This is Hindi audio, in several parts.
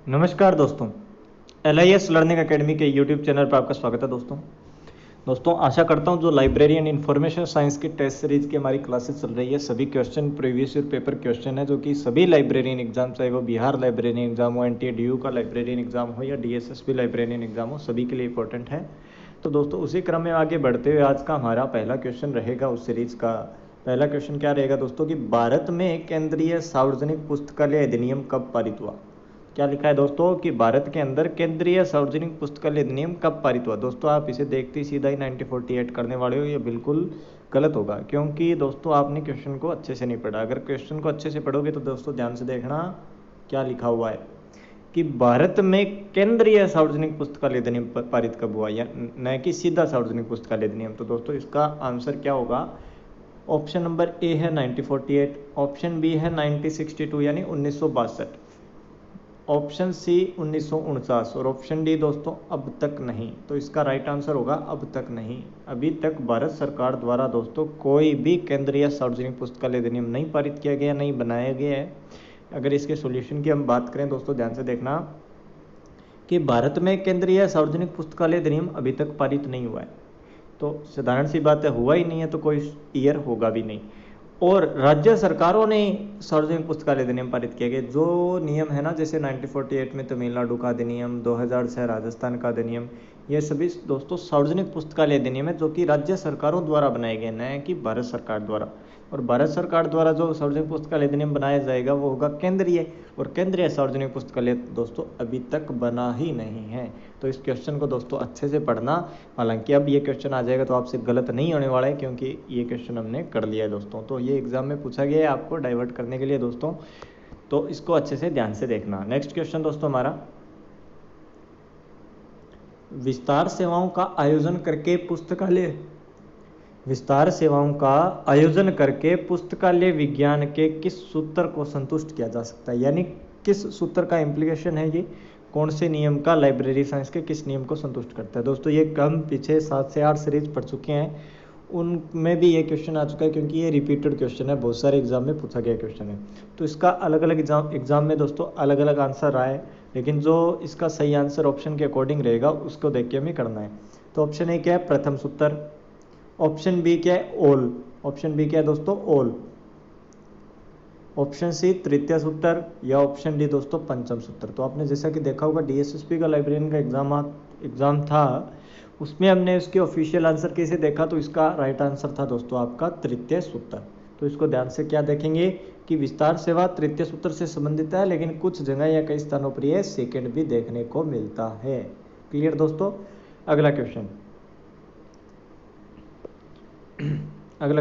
नमस्कार दोस्तों, LIS लर्निंग एकेडमी के यूट्यूब चैनल पर आपका स्वागत है। दोस्तों आशा करता हूं जो लाइब्रेरी एंड इन्फॉर्मेशन साइंस की टेस्ट सीरीज की हमारी क्लासेस चल रही है, सभी question previous year paper question है जो कि सभी लाइब्रेरियन एग्जाम, चाहे वो बिहार लाइब्रेरियन एग्जाम हो, NTA-DU का लाइब्रेरियन एग्जाम हो या DSSB लाइब्रेरियन एग्जाम हो, सभी के लिए इंपॉर्टेंट है। तो दोस्तों उसी क्रम में आगे बढ़ते हुए आज का हमारा पहला क्वेश्चन रहेगा उस सीरीज का। पहला क्वेश्चन क्या रहेगा दोस्तों कि भारत में केंद्रीय सार्वजनिक पुस्तकालय अधिनियम कब पारित हुआ। क्या लिखा है दोस्तों कि भारत के अंदर केंद्रीय सार्वजनिक पुस्तकालय अधिनियम कब पारित हुआ। दोस्तों आप इसे देखते ही सीधा ही 1948 करने वाले हो, ये बिल्कुल गलत होगा क्योंकि दोस्तों आपने क्वेश्चन को अच्छे से नहीं पढ़ा। अगर क्वेश्चन को अच्छे से पढ़ोगे तो दोस्तों ध्यान से देखना क्या लिखा हुआ है कि भारत में केंद्रीय सार्वजनिक पुस्तकालय अधिनियम पारित कब हुआ, या न कि सीधा सार्वजनिक पुस्तकालय अधिनियम। तो दोस्तों इसका आंसर क्या होगा। ऑप्शन नंबर ए है 1948, ऑप्शन बी है 1962 यानी 1962, ऑप्शन सी 1949 और ऑप्शन डी दोस्तों अब तक नहीं। तो इसका राइट आंसर होगा अब तक नहीं। अभी तक भारत सरकार द्वारा दोस्तों कोई भी केंद्रीय सार्वजनिक पुस्तकालय अधिनियम नहीं पारित किया गया, नहीं बनाया गया है। अगर इसके सॉल्यूशन की हम बात करें दोस्तों ध्यान से देखना कि भारत में केंद्रीय सार्वजनिक पुस्तकालय अधिनियम अभी तक पारित नहीं हुआ है। तो साधारण सी बात है, हुआ ही नहीं है तो कोई ईयर होगा भी नहीं। और राज्य सरकारों ने सार्वजनिक पुस्तकालय अधिनियम पारित किया गया। जो नियम है ना, जैसे 1948 में तमिलनाडु का अधिनियम, 2006 राजस्थान का अधिनियम, ये सभी दोस्तों सार्वजनिक पुस्तकालय अधिनियम है जो कि राज्य सरकारों द्वारा बनाए गए, न कि भारत सरकार द्वारा। और भारत सरकार द्वारा जो सार्वजनिक पुस्तकालय अधिनियम बनाया जाएगा वो होगा केंद्रीय, और केंद्रीय सार्वजनिक पुस्तकालय दोस्तों अभी तक बना ही नहीं है। तो इस क्वेश्चन को दोस्तों अच्छे से पढ़ना। हालांकि अब ये क्वेश्चन आ जाएगा तो आपसे गलत नहीं होने वाला है क्योंकि ये क्वेश्चन हमने कर लिया है दोस्तों। तो ये एग्जाम में पूछा गया है आपको डाइवर्ट करने के लिए दोस्तों, तो इसको अच्छे से ध्यान से देखना। नेक्स्ट क्वेश्चन दोस्तों हमारा, विस्तार सेवाओं का आयोजन करके पुस्तकालय विज्ञान के किस सूत्र को संतुष्ट किया जा सकता है, यानी किस सूत्र का इम्प्लीकेशन है ये, कौन से नियम का लाइब्रेरी साइंस के किस नियम को संतुष्ट करता है। दोस्तों ये हम पीछे 7 से 8 सीरीज पढ़ चुके हैं, उनमें भी ये क्वेश्चन आ चुका है क्योंकि ये रिपीटेड क्वेश्चन है, बहुत सारे एग्जाम में पूछा गया क्वेश्चन है। तो इसका अलग अलग एग्जाम में दोस्तों अलग अलग आंसर आए, लेकिन जो इसका सही आंसर ऑप्शन के अकॉर्डिंग रहेगा उसको देख के हमें करना है। तो ऑप्शन ए क्या है, प्रथम सूत्र। ऑप्शन बी क्या है, ओल। ऑप्शन बी क्या है दोस्तों, ओल। ऑप्शन सी तृतीय सूत्र, या ऑप्शन डी दोस्तों पंचम सूत्र। तो आपने जैसा कि देखा होगा DSSB का लाइब्रेरियन का एग्जाम था, उसमें हमने उसके ऑफिशियल आंसर कैसे देखा, तो इसका राइट आंसर था दोस्तों आपका तृतीय सूत्र। तो इसको ध्यान से क्या देखेंगे कि विस्तार सेवा तृतीय सूत्र से संबंधित है, लेकिन कुछ जगह या कई स्थानों पर यह सेकेंड भी देखने को मिलता है। क्लियर दोस्तों। अगला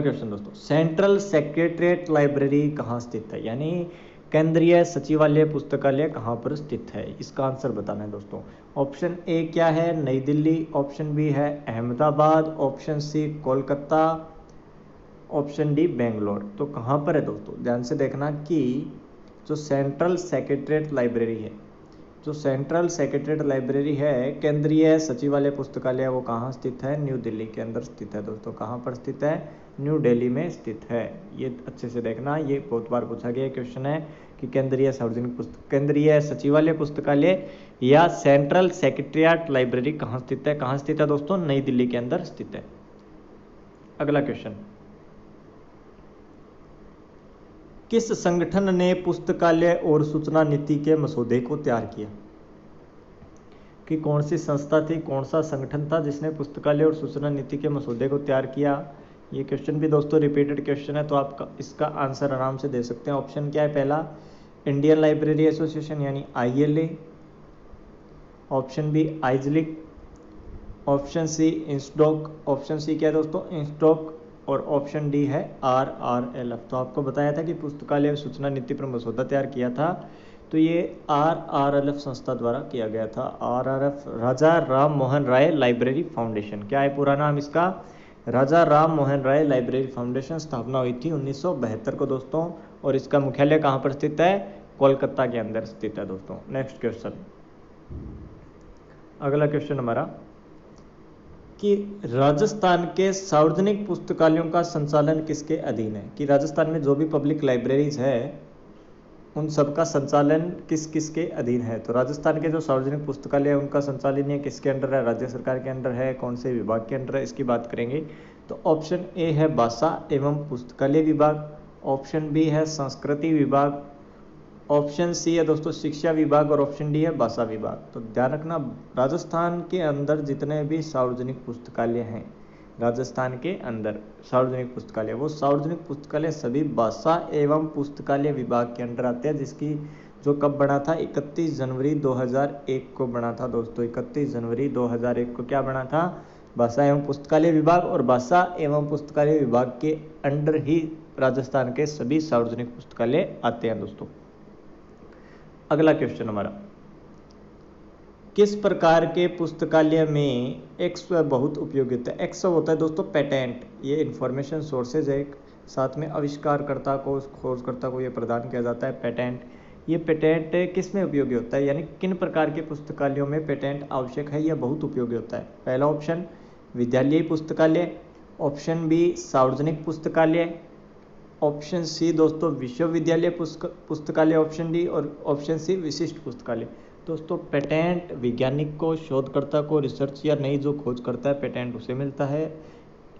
क्वेश्चन दोस्तों, सेंट्रल सेक्रेटरीट लाइब्रेरी कहाँ स्थित है, यानी केंद्रीय सचिवालय पुस्तकालय कहाँ पर स्थित है, इसका आंसर बताना है दोस्तों। ऑप्शन ए क्या है, नई दिल्ली। ऑप्शन बी है Ahmedabad. Option C Kolkata. Option D Bangalore. तो कहाँ पर है दोस्तों, ध्यान से देखना कि जो सेंट्रल सेक्रेटरीट लाइब्रेरी है, केंद्रीय सचिवालय पुस्तकालय, वो कहाँ स्थित है, न्यू दिल्ली के अंदर स्थित है दोस्तों। कहाँ पर स्थित है, न्यू दिल्ली में स्थित है। ये अच्छे से देखना, ये बहुत बार पूछा गया क्वेश्चन है कि केंद्रीय सचिवालय पुस्तकालय या सेंट्रल सेक्रेटरीट लाइब्रेरी कहाँ स्थित है। कहाँ स्थित है दोस्तों, नई दिल्ली के अंदर स्थित है। अगला क्वेश्चन, किस संगठन ने पुस्तकालय और सूचना नीति के मसौदे को तैयार किया, कि कौन सी संस्था थी, कौन सा संगठन था जिसने पुस्तकालय और सूचना नीति के मसौदे को तैयार किया। ये क्वेश्चन भी दोस्तों रिपीटेड क्वेश्चन है, तो आप इसका आंसर आराम से दे सकते हैं। ऑप्शन क्या है, पहला इंडियन लाइब्रेरी एसोसिएशन यानी ILA। Option B IASLIC. Option C INSDOC. Option C क्या है दोस्तों, इंस्टॉक। और ऑप्शन डी है RRLF। तो आपको बताया था कि पुस्तकालय और सूचना नीति पर मसौदा तैयार किया था, तो ये RRLF संस्था द्वारा किया गया था। RRF राजा राम मोहन राय लाइब्रेरी फाउंडेशन। क्या है पूरा नाम इसका, राजा राम मोहन राय लाइब्रेरी फाउंडेशन। स्थापना हुई थी 1972 को दोस्तों, और इसका मुख्यालय कहाँ पर स्थित है, कोलकाता के अंदर स्थित है दोस्तों। नेक्स्ट क्वेश्चन, अगला क्वेश्चन हमारा कि राजस्थान के सार्वजनिक पुस्तकालयों का संचालन किसके अधीन है, कि राजस्थान में जो भी पब्लिक लाइब्रेरीज है उन सब का संचालन किस किस के अधीन है? तो राजस्थान के जो सार्वजनिक पुस्तकालय है उनका संचालन ये किसके अंडर है? राज्य सरकार के अंडर है। कौन से विभाग के अंडर है, इसकी बात करेंगे। तो ऑप्शन ए है भाषा एवं पुस्तकालय विभाग, ऑप्शन बी है संस्कृति विभाग, ऑप्शन सी है दोस्तों शिक्षा विभाग और ऑप्शन डी है भाषा विभाग। तो ध्यान रखना, राजस्थान के अंदर जितने भी सार्वजनिक पुस्तकालय हैं, राजस्थान के अंदर सार्वजनिक पुस्तकालय, वो सार्वजनिक पुस्तकालय सभी भाषा एवं पुस्तकालय विभाग के अंदर आते हैं, जिसकी जो कब बना था? 31 जनवरी 2001 को बना था दोस्तों। 31 जनवरी 2001 को क्या बना था? भाषा एवं पुस्तकालय विभाग। और भाषा एवं पुस्तकालय विभाग के अंडर ही राजस्थान के सभी सार्वजनिक पुस्तकालय आते हैं दोस्तों। अगला क्वेश्चन हमारा, किस प्रकार के पुस्तकालय में एक्स बहुत उपयोगी होता है? एक्स होता है दोस्तों पेटेंट, ये इंफॉर्मेशन सोर्सेज है, साथ में आविष्कारकर्ता को, खोजकर्ता को ये प्रदान किया जाता है पेटेंट। ये पेटेंट किस में उपयोगी होता है, यानी किन प्रकार के पुस्तकालयों में पेटेंट आवश्यक है या बहुत उपयोगी होता है? पहला ऑप्शन विद्यालयी पुस्तकालय, ऑप्शन बी सार्वजनिक पुस्तकालय, ऑप्शन सी दोस्तों विश्वविद्यालय पुस्तकालय, ऑप्शन डी और ऑप्शन सी विशिष्ट पुस्तकालय। दोस्तों पेटेंट वैज्ञानिक को, शोधकर्ता को, रिसर्च या नई जो खोज करता है पेटेंट उसे मिलता है,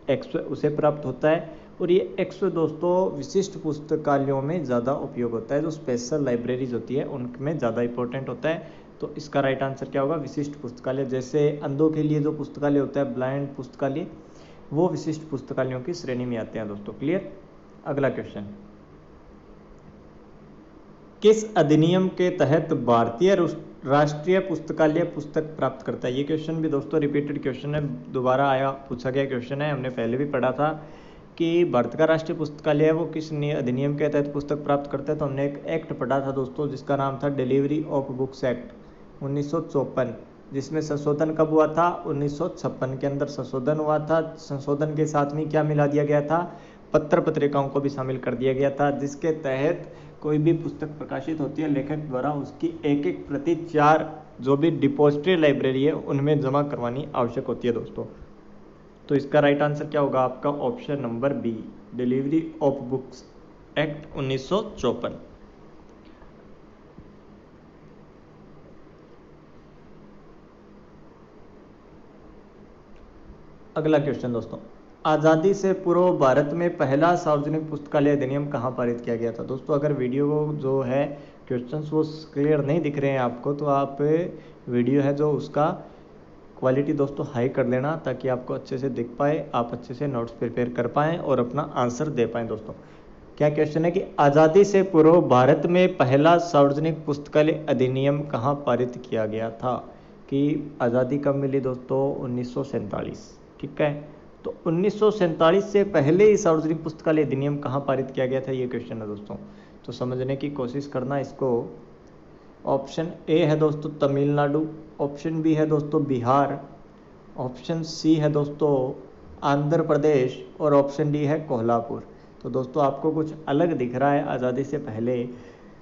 एक्स उसे प्राप्त होता है। और ये एक्स दोस्तों विशिष्ट पुस्तकालयों में ज़्यादा उपयोग होता है, जो स्पेशल लाइब्रेरीज होती है उनमें ज़्यादा इंपॉर्टेंट होता है। तो इसका राइट आंसर क्या होगा? विशिष्ट पुस्तकालय। जैसे अंधों के लिए जो पुस्तकालय होता है ब्लाइंड पुस्तकालय, वो विशिष्ट पुस्तकालयों की श्रेणी में आते हैं दोस्तों। क्लियर? अगला क्वेश्चन, किस अधिनियम के तहत भारतीय राष्ट्रीय पुस्तकालय पुस्तक प्राप्त करता है? ये क्वेश्चन भी दोस्तों रिपीटेड क्वेश्चन है, दोबारा आया पूछा गया क्वेश्चन है। हमने पहले भी पढ़ा था कि भारत का राष्ट्रीय पुस्तकालय है वो किस अधिनियम के तहत पुस्तक प्राप्त करता है। तो हमने एक एक्ट पढ़ा था दोस्तों जिसका नाम था डिलीवरी ऑफ बुक्स एक्ट 1954, जिसमें संशोधन कब हुआ था? 1956 के अंदर संशोधन हुआ था। संशोधन के साथ में क्या मिला दिया गया था? पत्र पत्रिकाओं को भी शामिल कर दिया गया था, जिसके तहत कोई भी पुस्तक प्रकाशित होती है लेखक द्वारा, उसकी एक एक प्रति 4 जो भी डिपोजिटरी लाइब्रेरी है उनमें जमा करवानी आवश्यक होती है दोस्तों। तो इसका राइट आंसर क्या होगा आपका? Option number B, delivery of books act 1954। अगला क्वेश्चन दोस्तों, आज़ादी से पूर्व भारत में पहला सार्वजनिक पुस्तकालय अधिनियम कहाँ पारित किया गया था? दोस्तों अगर वीडियो जो है क्वेश्चंस वो क्लियर नहीं दिख रहे हैं आपको, तो आप वीडियो है जो उसका क्वालिटी दोस्तों हाई कर लेना, ताकि आपको अच्छे से दिख पाए, आप अच्छे से नोट्स प्रिपेयर कर पाएँ और अपना आंसर दे पाएँ दोस्तों। क्या क्वेश्चन है कि आज़ादी से पूर्व भारत में पहला सार्वजनिक पुस्तकालय अधिनियम कहाँ पारित किया गया था? कि आज़ादी कब मिली दोस्तों? 1947। ठीक है, तो 1947 से पहले ही सार्वजनिक पुस्तकालय अधिनियम कहाँ पारित किया गया था, ये क्वेश्चन है दोस्तों। तो समझने की कोशिश करना इसको। ऑप्शन ए है दोस्तों तमिलनाडु, ऑप्शन बी है दोस्तों बिहार, ऑप्शन सी है दोस्तों आंध्र प्रदेश और ऑप्शन डी है कोल्हापुर। तो दोस्तों आपको कुछ अलग दिख रहा है आज़ादी से पहले,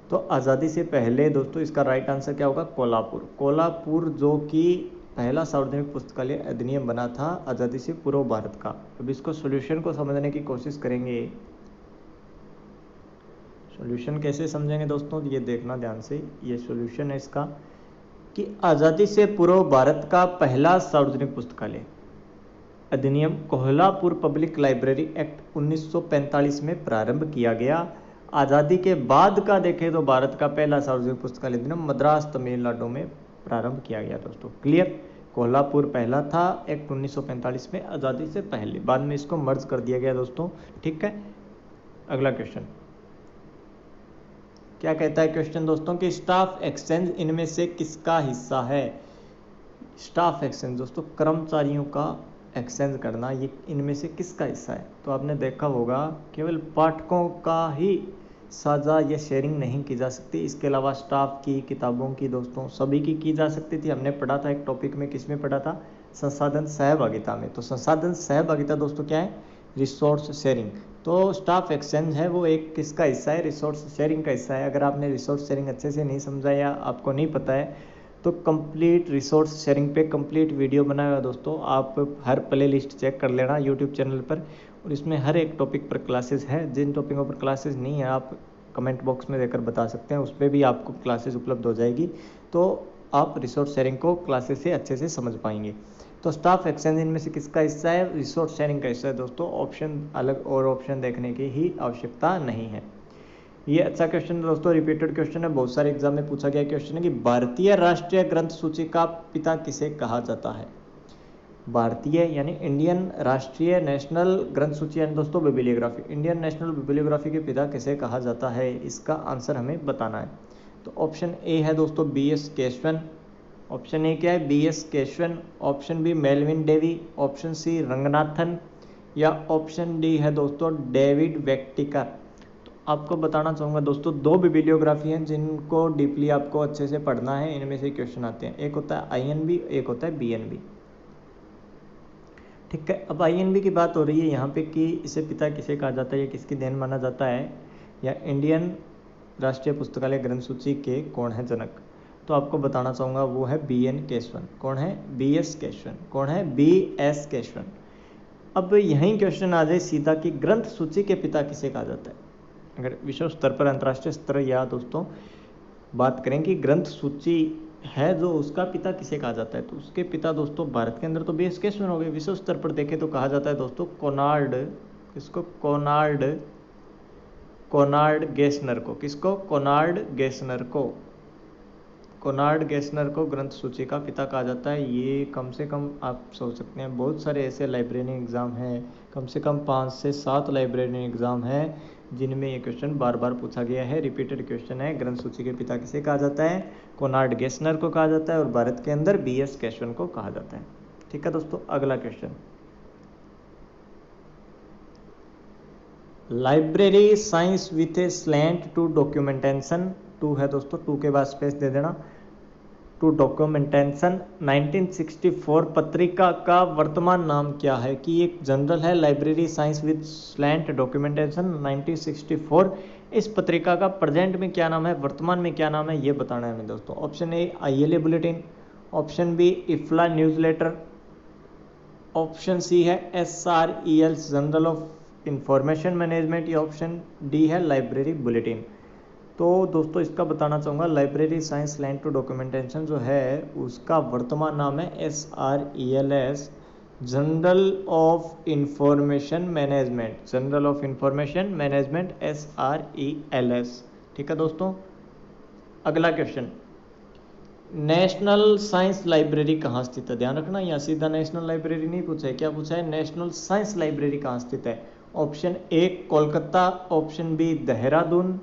तो आज़ादी से पहले दोस्तों इसका राइट आंसर क्या होगा? कोल्हापुर। कोल्हापुर जो कि पहला सार्वजनिक पुस्तकालय अधिनियम बना था आज़ादी से पूर्व भारत का। अब इसको सॉल्यूशन को समझने की कोशिश करेंगे। सॉल्यूशन कैसे समझेंगे दोस्तों, ये देखना ध्यान से। ये सॉल्यूशन है इसका कि आज़ादी से पूर्व भारत का पहला सार्वजनिक पुस्तकालय अधिनियम कोल्हापुर पब्लिक लाइब्रेरी एक्ट 1945 में प्रारंभ किया गया। आज़ादी के बाद का देखें तो भारत का पहला सार्वजनिक पुस्तकालय अधिनियम मद्रास तमिलनाडु में प्रारंभ किया गया दोस्तों। क्लियर? कोल्हापुर पहला था एक्ट 1945 में, आज़ादी से पहले, बाद में इसको मर्ज कर दिया गया दोस्तों। ठीक है, अगला क्वेश्चन क्या कहता है क्वेश्चन दोस्तों कि स्टाफ एक्सचेंज इनमें से किसका हिस्सा है? स्टाफ एक्सचेंज दोस्तों कर्मचारियों का एक्सचेंज करना, ये इनमें से किसका हिस्सा है? तो आपने देखा होगा केवल पाठकों का ही साझा या शेयरिंग नहीं की जा सकती, इसके अलावा स्टाफ की, किताबों की दोस्तों सभी की जा सकती थी। हमने पढ़ा था एक टॉपिक में, किस में पढ़ा था? संसाधन सहभागिता में। तो संसाधन सहभागिता दोस्तों क्या है? Resource sharing. तो स्टाफ एक्सचेंज है वो एक किसका हिस्सा है? रिसोर्स शेयरिंग का हिस्सा है। अगर आपने रिसोर्स शेयरिंग अच्छे से नहीं समझा या आपको नहीं पता है तो कंप्लीट रिसोर्स शेयरिंग पे कंप्लीट वीडियो बनाया हुआ दोस्तों, आप हर प्ले लिस्ट चेक कर लेना यूट्यूब चैनल पर, और इसमें हर एक टॉपिक पर क्लासेस है। जिन टॉपिकों पर क्लासेस नहीं है आप कमेंट बॉक्स में देकर बता सकते हैं, उस पर भी आपको क्लासेस उपलब्ध हो जाएगी, तो आप रिसोर्स शेयरिंग को क्लासेस से अच्छे से समझ पाएंगे। तो स्टाफ एक्सचेंज इनमें से किसका हिस्सा है? रिसोर्स शेयरिंग का हिस्सा है दोस्तों। ऑप्शन अलग और ऑप्शन देखने की ही आवश्यकता नहीं है। ये अच्छा क्वेश्चन है दोस्तों, रिपीटेड क्वेश्चन है, बहुत सारे एग्जाम में पूछा गया क्वेश्चन है कि भारतीय राष्ट्रीय ग्रंथ सूची का पिता किसे कहा जाता है? भारतीय यानी इंडियन राष्ट्रीय नेशनल ग्रंथ सूची यानी दोस्तों बिब्लियोग्राफी, इंडियन नेशनल बिब्लियोग्राफी के पिता किसे कहा जाता है, इसका आंसर हमें बताना है। तो ऑप्शन ए है दोस्तों BS केशवन, ऑप्शन ए क्या है? BS Keshavan, option B Melvin Dewey, option C Ranganathan, या ऑप्शन डी है दोस्तों डेविड वेक्टिकर। तो आपको बताना चाहूँगा दोस्तों, दो बिब्लियोग्राफी हैं जिनको डीपली आपको अच्छे से पढ़ना है, इनमें से क्वेश्चन आते हैं, एक होता है INB, एक होता है BNB। ठीक है, अब INB की बात हो रही है यहाँ पे कि इसे पिता किसे कहा जाता है, या किसकी देन माना जाता है, या इंडियन राष्ट्रीय पुस्तकालय ग्रंथ सूची के कौन है जनक? तो आपको बताना चाहूँगा वो है BN केशवन। कौन है? BS केशवन। कौन है? BS केशवन। अब यहीं क्वेश्चन आ जाए सीधा कि ग्रंथ सूची के पिता किसे कहा जाता है। अगर विश्व स्तर पर, अंतर्राष्ट्रीय स्तर या दोस्तों बात करें कि ग्रंथ सूची है जो उसका पिता किसे कहा जाता है, तो उसके पिता दोस्तों भारत के अंदर तो BS केशवन हो गए, विश्व स्तर पर देखें तो कहा जाता है दोस्तों कोनार्ड, किसको? कोनार्ड गेसनर को। किसको? कोनार्ड गेसनर को। कोनार्ड गेसनर को ग्रंथ सूची का पिता कहा जाता है। ये कम से कम आप सोच सकते हैं बहुत सारे ऐसे लाइब्रेरी एग्ज़ाम हैं, कम से कम 5 से 7 लाइब्रेरी एग्ज़ाम हैं जिनमें ये क्वेश्चन बार बार पूछा गया है, रिपीटेड क्वेश्चन है। ग्रंथ सूची के पिता किसे कहा जाता है? कोनार्ड गेसनर को कहा जाता है, और भारत के अंदर BS केशवन को कहा जाता है। ठीक है दोस्तों, अगला question, library science with a slant to documentation, 2 है दोस्तों, 2 के बाद स्पेस दे देना, टू डॉक्यूमेंटेशन 1964 पत्रिका का वर्तमान नाम क्या है? कि एक जनरल है library science with slant documentation 1964, इस पत्रिका का प्रेजेंट में क्या नाम है, वर्तमान में क्या नाम है, ये बताना है हमें दोस्तों। Option A ILA bulletin, option B IFLA newsletter, option C है SREL journal of information management, या ऑप्शन डी है लाइब्रेरी बुलेटिन। तो दोस्तों इसका बताना चाहूँगा, library science slant to documentation जो है उसका वर्तमान नाम है SRELS journal of information management, journal of information management SRELS। ठीक है दोस्तों, अगला क्वेश्चन, नेशनल साइंस लाइब्रेरी कहाँ स्थित है? ध्यान रखना, यहाँ सीधा नेशनल लाइब्रेरी नहीं पूछा है, क्या पूछा है? नेशनल साइंस लाइब्रेरी कहाँ स्थित है? Option A Kolkata, option B Dehradun,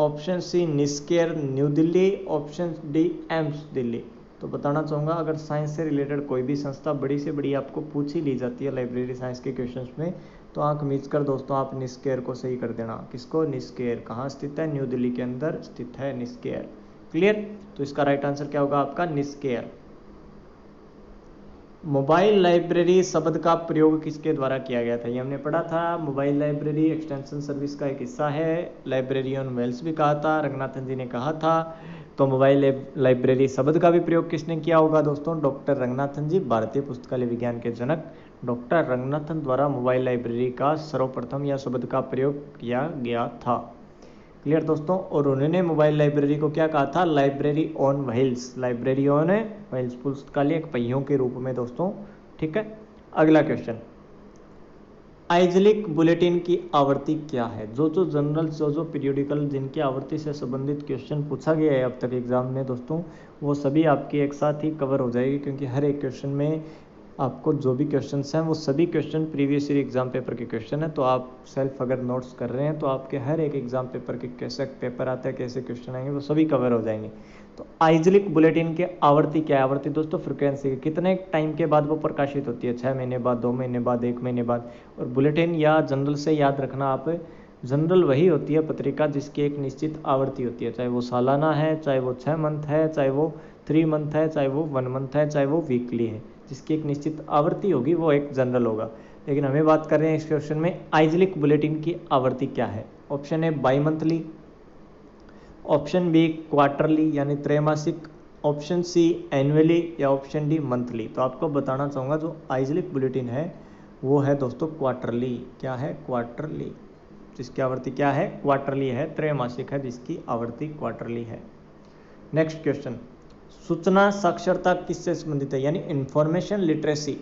option C NISCAIR New Delhi, option D AIIMS Delhi. तो बताना चाहूँगा, अगर साइंस से रिलेटेड कोई भी संस्था बड़ी से बड़ी आपको पूछ ही ली जाती है लाइब्रेरी साइंस के क्वेश्चंस में, तो आंख मीच कर दोस्तों आप निस्केर को सही कर देना। किसको? निस्केर। कहाँ स्थित है? न्यू दिल्ली के अंदर स्थित है निस्केर। क्लियर? तो इसका राइट आंसर क्या होगा आपका? निस्केर। मोबाइल लाइब्रेरी शब्द का प्रयोग किसके द्वारा किया गया था? ये हमने पढ़ा था, मोबाइल लाइब्रेरी एक्सटेंशन सर्विस का एक हिस्सा है, लाइब्रेरियन वेल्स भी कहा था, रंगनाथन जी ने कहा था। तो मोबाइल लाइब्रेरी शब्द का भी प्रयोग किसने किया होगा दोस्तों? डॉक्टर रंगनाथन जी, भारतीय पुस्तकालय विज्ञान के जनक डॉक्टर रंगनाथन द्वारा मोबाइल लाइब्रेरी का सर्वप्रथम यह शब्द का प्रयोग किया गया था। क्लियर दोस्तों? और उन्होंने मोबाइल लाइब्रेरी को क्या कहा था? Library on wheels, library on wheels, पुस्तकालय एक पहियों के रूप में दोस्तों। ठीक है, अगला क्वेश्चन, आइजलिक बुलेटिन की आवृत्ति क्या है? जो जनरल, जो पीरियोडिकल जिनकी आवृत्ति से संबंधित क्वेश्चन पूछा गया है अब तक एग्जाम में दोस्तों, वो सभी आपके एक साथ ही कवर हो जाएगी, क्योंकि हर एक क्वेश्चन में आपको जो भी क्वेश्चंस हैं वो सभी question previous year exam paper के क्वेश्चन है। तो आप सेल्फ अगर नोट्स कर रहे हैं तो आपके हर एक एग्जाम पेपर के कैसे पेपर आता है, कैसे क्वेश्चन आएंगे, वो सभी कवर हो जाएंगे। तो आइजलिक बुलेटिन की आवृत्ति क्या है? आवृत्ति दोस्तों फ्रिक्वेंसी, कितने टाइम के बाद वो प्रकाशित होती है? 6 महीने बाद, 2 महीने बाद, 1 महीने बाद। और बुलेटिन या जनरल से याद रखना आप, जनरल वही होती है पत्रिका जिसकी एक निश्चित आवृत्ति होती है, चाहे वो सालाना है, चाहे वो 6 मंथ है, चाहे वो 3 मंथ है, चाहे वो 1 मंथ है, चाहे वो वीकली है, जिसकी एक निश्चित आवृत्ति होगी वो एक जनरल होगा। लेकिन हमें बात कर रहे हैं इस क्वेश्चन में आइजलिक बुलेटिन की आवृत्ति क्या है। Option A bimonthly, option B quarterly यानी त्रैमासिक, ऑप्शन सी एनुअली, या ऑप्शन डी मंथली। तो आपको बताना चाहूँगा जो आइजलिक बुलेटिन है वो है दोस्तों क्वार्टरली। क्या है? क्वार्टरली। जिसकी आवृत्ति क्या है, क्वार्टरली है, त्रैमासिक है जिसकी आवृत्ति क्वार्टरली है। नेक्स्ट क्वेश्चन, सूचना साक्षरता किससे संबंधित है, यानी इंफॉर्मेशन लिटरेसी।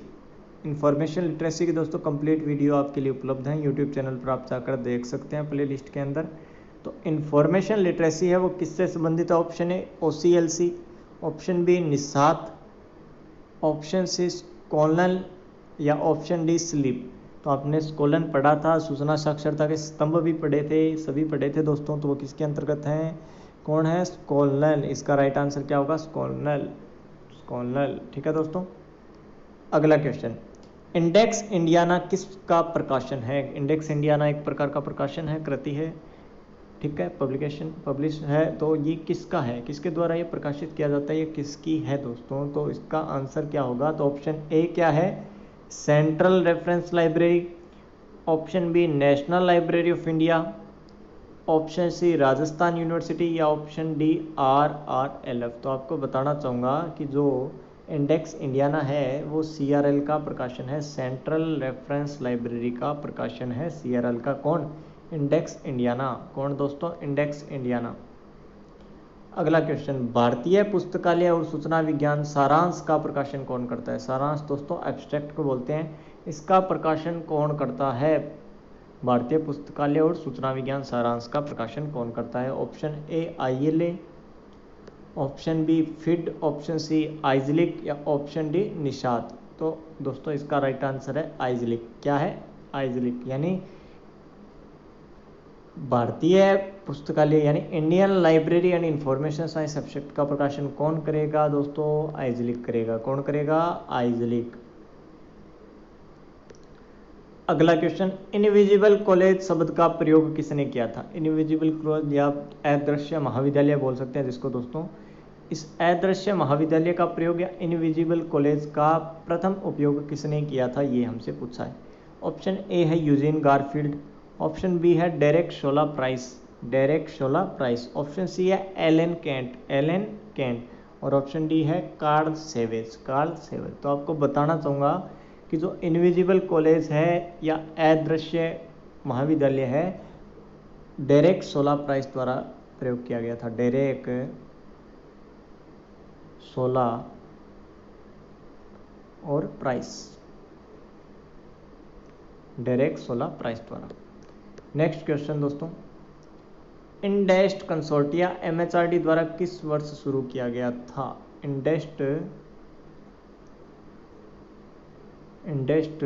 इंफॉर्मेशन लिटरेसी की दोस्तों कंप्लीट वीडियो आपके लिए उपलब्ध है यूट्यूब चैनल पर, आप जाकर देख सकते हैं प्ले लिस्ट के अंदर। तो इंफॉर्मेशन लिटरेसी है वो किससे संबंधित है, option A OCLC, option B NISSAT, option C स्कोलन या ऑप्शन डी स्लीप। तो आपने स्कोलन पढ़ा था, सूचना साक्षरता के स्तंभ भी पढ़े थे, सभी पढ़े थे दोस्तों, तो वो किसके अंतर्गत हैं, कौन है, स्कोलन। इसका राइट आंसर क्या होगा, स्कोलन, स्कोलन। ठीक है दोस्तों। अगला क्वेश्चन, इंडेक्स इंडियाना किसका प्रकाशन है। इंडेक्स इंडियाना एक प्रकार का प्रकाशन है, कृति है, ठीक है, पब्लिकेशन, पब्लिश है। तो ये किसका है, किसके द्वारा ये प्रकाशित किया जाता है, ये किसकी है दोस्तों। तो इसका आंसर क्या होगा, तो ऑप्शन ए क्या है, central reference library, option B national library of India, option C Rajasthan university या ऑप्शन डी RRLF। तो आपको बताना चाहूँगा कि जो इंडेक्स इंडियाना है वो CRL का प्रकाशन है, सेंट्रल रेफरेंस लाइब्रेरी का प्रकाशन है CRL का। कौन, इंडेक्स इंडियाना। कौन दोस्तों, इंडेक्स इंडियाना। अगला क्वेश्चन, भारतीय पुस्तकालय और सूचना विज्ञान सारांश का प्रकाशन कौन करता है। सारांश दोस्तों एब्स्ट्रैक्ट को बोलते हैं, इसका प्रकाशन कौन करता है, भारतीय पुस्तकालय और सूचना विज्ञान सारांश का प्रकाशन कौन करता है। Option A ILA, option B FID, option C IASLIC या ऑप्शन डी निषाद। तो दोस्तों इसका राइट आंसर है आइजलिक। क्या है, आइजलिक, यानी भारतीय पुस्तकालय यानी Indian library and information science subject का प्रकाशन कौन करेगा दोस्तों, आइजलिक करेगा। कौन करेगा, आइजलिक। अगला क्वेश्चन, इनविजिबल कॉलेज शब्द का प्रयोग किसने किया था। इनविजिबल कॉलेज या अदृश्य महाविद्यालय बोल सकते हैं जिसको दोस्तों। इस अदृश्य महाविद्यालय का प्रयोग या इनविजिबल कॉलेज का प्रथम उपयोग किसने किया था, ये हमसे पूछा है। ऑप्शन ए है यूजीन गारफील्ड, ऑप्शन बी है डेरेक शोला प्राइस, डेरेक शोला प्राइस, ऑप्शन सी है एलन केंट, एलन केंट, और ऑप्शन डी है कार्ल सेवेज, कार्ल सेवेज। तो आपको बताना चाहूँगा कि जो इनविजिबल कॉलेज है या अदृश्य महाविद्यालय है, डेरेक शोला प्राइस द्वारा प्रयोग किया गया था। डेरेक शोला और प्राइस, डेरेक शोला प्राइस द्वारा। नेक्स्ट क्वेश्चन दोस्तों, इंडेस्ट कंसोर्टिया MHRD द्वारा किस वर्ष शुरू किया गया था। इंडेस्ट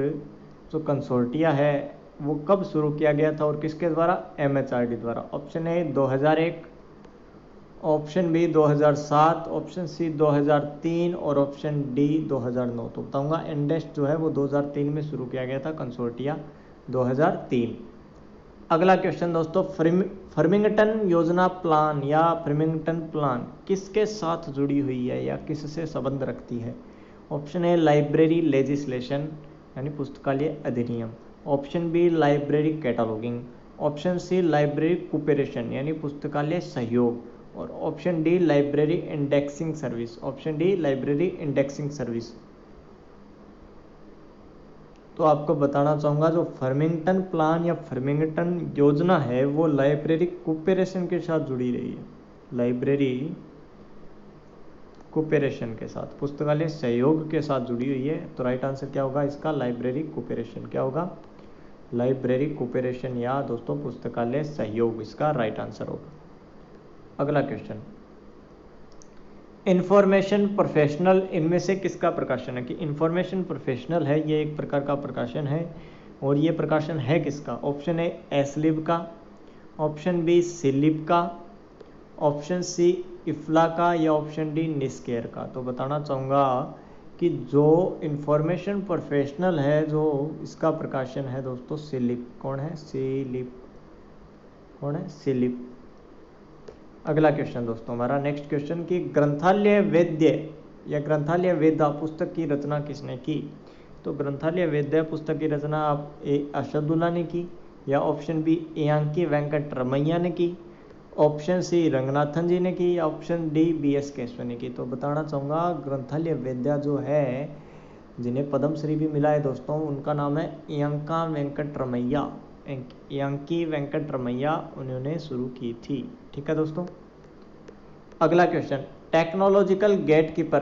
जो कंसोर्टिया है वो कब शुरू किया गया था और किसके द्वारा, MHRD द्वारा। Option A 2001, option B 2007, option C 2003 और ऑप्शन डी 2009। तो बताऊंगा इंडेस्ट जो है वो 2003 में शुरू किया गया था, कंसोर्टिया 2003। अगला क्वेश्चन दोस्तों, फर्मिंगटन योजना प्लान या फर्मिंगटन प्लान किसके साथ जुड़ी हुई है या किससे संबंध रखती है। ऑप्शन ए लाइब्रेरी लेजिस्लेशन यानी पुस्तकालय अधिनियम, option B library cataloguing, option C library cooperation यानी पुस्तकालय सहयोग, और option D library indexing service, option D library indexing service. तो आपको बताना चाहूँगा जो फर्मिंगटन प्लान या फर्मिंगटन योजना है वो लाइब्रेरी कोऑपरेशन के साथ जुड़ी रही है, लाइब्रेरी कोऑपरेशन के साथ, पुस्तकालय सहयोग के साथ जुड़ी हुई है। तो राइट आंसर क्या होगा इसका, लाइब्रेरी कोऑपरेशन। क्या होगा, लाइब्रेरी कोऑपरेशन या दोस्तों पुस्तकालय सहयोग, इसका राइट आंसर होगा। अगला क्वेश्चन, इंफॉर्मेशन प्रोफेशनल इनमें से किसका प्रकाशन है। कि इंफॉर्मेशन प्रोफेशनल है ये एक प्रकार का प्रकाशन है, और ये प्रकाशन है किसका। ऑप्शन ए एसलिब का, ऑप्शन बी सिलिप का, ऑप्शन सी इफ्ला का या ऑप्शन डी निस्केयर का। तो बताना चाहूँगा कि जो इंफॉर्मेशन प्रोफेशनल है जो इसका प्रकाशन है दोस्तों सिलिप। कौन है, सिलिप, कौन है, सिलिप। अगला क्वेश्चन दोस्तों हमारा नेक्स्ट क्वेश्चन की ग्रंथालय वेद्य या ग्रंथालय वेदा पुस्तक की रचना किसने की। तो ग्रंथालय वेद्य पुस्तक की रचना आप ए अशदुल्ला ने की, या ऑप्शन बी एयांकी वेंकट रमैया ने की, ऑप्शन सी रंगनाथन जी ने की, या ऑप्शन डी BS केशव ने की। तो बताना चाहूँगा ग्रंथालय वेद्या जो है जिन्हें पद्मश्री भी मिला है दोस्तों, उनका नाम है एयांका वेंकट रमैया, यांकी वेंकटरमैया उन्होंने शुरू की थी। ठीक है दोस्तों। अगला क्वेश्चन, टेक्नोलॉजिकल गेटकीपर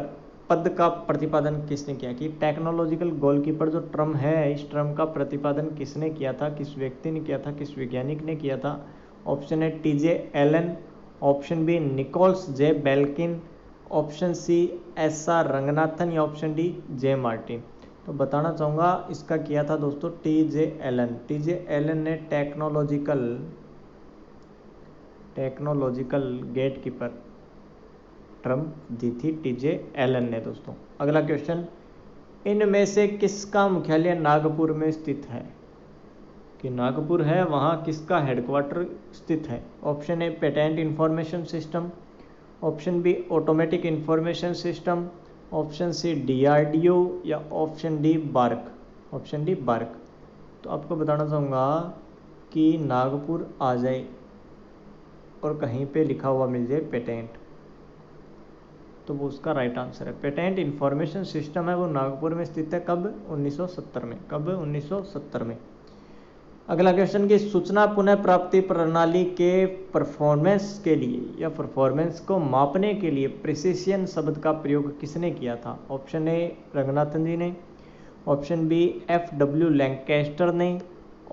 पद का प्रतिपादन किसने किया? कि टेक्नोलॉजिकल गोलकीपर जो टर्म है, इस टर्म का प्रतिपादन किसने किया था, किस व्यक्ति ने किया था, किस वैज्ञानिक ने किया था? Option A TJ Allen, option B Nicholas J Belkin, option C S R Ranganathan या ऑप्शन डी जे मार्टिन। तो बताना चाहूँगा इसका किया था दोस्तों टीजे एलन। टीजे एलन ने टेक्नोलॉजिकल गेटकीपर टर्म दी थी टीजे एलन ने दोस्तों। अगला क्वेश्चन, इनमें से किसका मुख्यालय नागपुर में स्थित है? कि नागपुर है, वहाँ किसका हेडक्वार्टर स्थित है? Option A patent information system, option B automatic information system, option C DRDO या option D BARC. Option D BARC. तो आपको बताना चाहूँगा कि नागपुर आ जाए और कहीं पे लिखा हुआ मिल जाए पेटेंट, तो वो उसका राइट आंसर है। पेटेंट इंफॉर्मेशन सिस्टम है, वो नागपुर में स्थित है। कब? 1970 में। कब? 1970 में। अगला क्वेश्चन, की सूचना पुनः प्राप्ति प्रणाली के परफॉर्मेंस के लिए या परफॉर्मेंस को मापने के लिए प्रिसिशन शब्द का प्रयोग किसने किया था? ऑप्शन ए रंगनाथन जी ने, ऑप्शन बी FW लैंकेस्टर ने,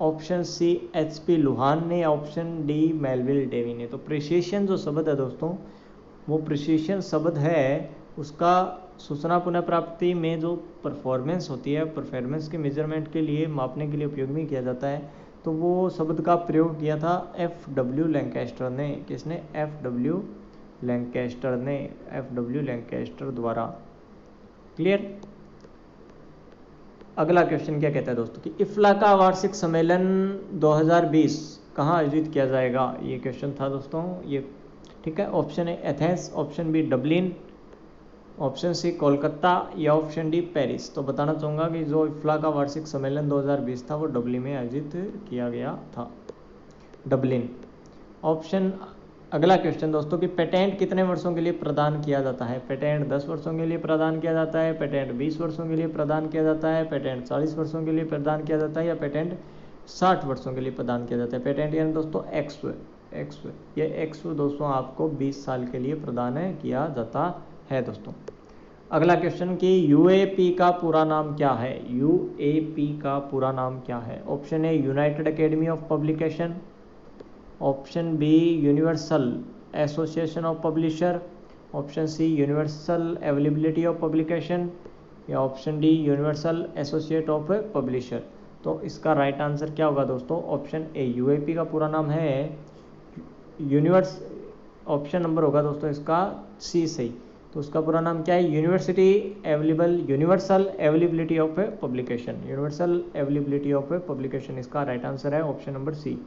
ऑप्शन सी HP लुहान ने, ऑप्शन डी मेलविल डेवी ने। तो प्रिसिशन जो शब्द है दोस्तों, वो प्रिसिशन शब्द है, उसका सूचना पुनः प्राप्ति में जो परफॉर्मेंस होती है, परफॉर्मेंस के मेजरमेंट के लिए, मापने के लिए उपयोग में किया जाता है, तो वो शब्द का प्रयोग किया था FW लैंकेस्टर ने। किसने? FW लैंकेस्टर ने, FW लैंकेस्टर द्वारा। क्लियर? अगला क्वेश्चन क्या कहता है दोस्तों कि इफ्ला का वार्षिक सम्मेलन 2020 कहाँ आयोजित किया जाएगा? ये क्वेश्चन था दोस्तों ये। ठीक है। Option A Athens, option B Dublin, option C Kolkata या ऑप्शन डी पेरिस। तो बताना चाहूँगा कि जो इफ्ला का वार्षिक सम्मेलन 2020 था वो डबलिन में आयोजित किया गया था। डबलिन। ऑप्शन अगला क्वेश्चन दोस्तों कि पेटेंट कितने वर्षों के लिए प्रदान किया जाता है? पेटेंट 10 वर्षों के लिए प्रदान किया जाता है, पेटेंट 20 वर्षों के लिए प्रदान किया जाता है, पेटेंट 40 वर्षों के लिए प्रदान किया जाता है या पेटेंट 60 वर्षों के लिए प्रदान किया जाता है? पेटेंट यानी दोस्तों एक्सव ये एक्सव दोस्तों आपको 20 साल के लिए प्रदान किया जाता है दोस्तों। अगला क्वेश्चन कि यूएपी का पूरा नाम क्या है? यूएपी का पूरा नाम क्या है? Option A united academy of publication, option B universal association of publisher, option C universal availability of publication या option D universal associate of publisher. तो इसका राइट आंसर क्या होगा दोस्तों? ऑप्शन ए। यूएपी का पूरा नाम है यूनिवर्स, ऑप्शन नंबर होगा दोस्तों इसका सी सही। तो उसका पूरा नाम क्या है? Universal availability of publication. Universal availability of publication इसका राइट आंसर है option number C.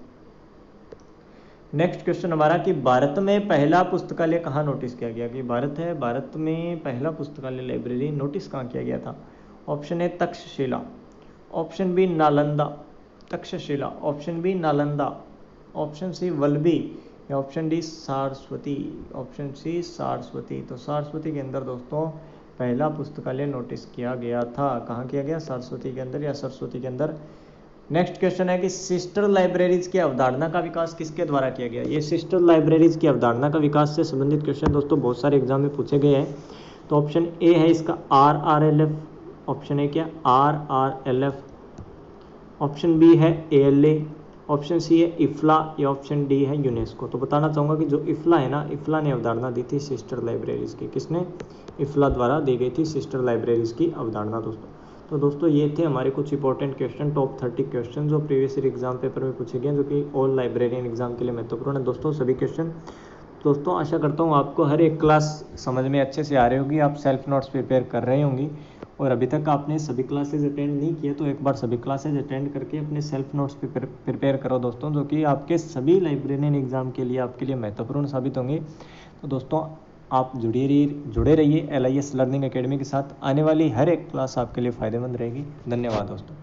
Next question हमारा कि भारत में पहला पुस्तकालय कहाँ नोटिस किया गया? कि भारत है, भारत में पहला पुस्तकालय लाइब्रेरी नोटिस कहाँ किया गया था? Option A Takshashila, option B Nalanda, Takshashila, option B Nalanda, option C Vallabhi या option D Saraswati. Option C Saraswati. तो सारस्वती के अंदर दोस्तों पहला पुस्तकालय नोटिस किया गया था। कहाँ किया गया? सारस्वती के अंदर या सरस्वती के अंदर। नेक्स्ट क्वेश्चन है कि सिस्टर लाइब्रेरीज की अवधारणा का विकास किसके द्वारा किया गया? ये सिस्टर लाइब्रेरीज की अवधारणा का विकास से संबंधित क्वेश्चन दोस्तों बहुत सारे एग्जाम में पूछे गए हैं। तो ऑप्शन ए है इसका RRLF, ऑप्शन ए क्या? RRLF, ऑप्शन बी है ALA, ऑप्शन सी है इफ्ला या ऑप्शन डी है यूनेस्को। तो बताना चाहूँगा कि जो इफ्ला है ना, इफ्ला ने अवधारणा दी थी सिस्टर लाइब्रेरीज की। किसने? इफ्ला द्वारा दी गई थी सिस्टर लाइब्रेरीज की अवधारणा दोस्तों। तो दोस्तों ये थे हमारे कुछ इंपॉर्टेंट क्वेश्चन, टॉप 30 क्वेश्चन जो प्रीवियस ईयर एग्जाम पेपर में पूछे गए, जो कि ऑल लाइब्रेरियन एग्जाम के लिए महत्वपूर्ण है दोस्तों सभी क्वेश्चन। दोस्तों आशा करता हूँ आपको हर एक क्लास समझ में अच्छे से आ रही होगी, आप सेल्फ नोट्स प्रिपेयर कर रहे होंगी, और अभी तक आपने सभी क्लासेज अटेंड नहीं किए तो एक बार सभी क्लासेज अटेंड करके अपने सेल्फ नोट्स प्रिपेयर करो दोस्तों, जो कि आपके सभी लाइब्रेरियन एग्जाम के लिए आपके लिए महत्वपूर्ण साबित होंगे। तो दोस्तों आप जुड़े रहिए LIS लर्निंग एकेडमी के साथ। आने वाली हर एक क्लास आपके लिए फ़ायदेमंद रहेगी। धन्यवाद दोस्तों।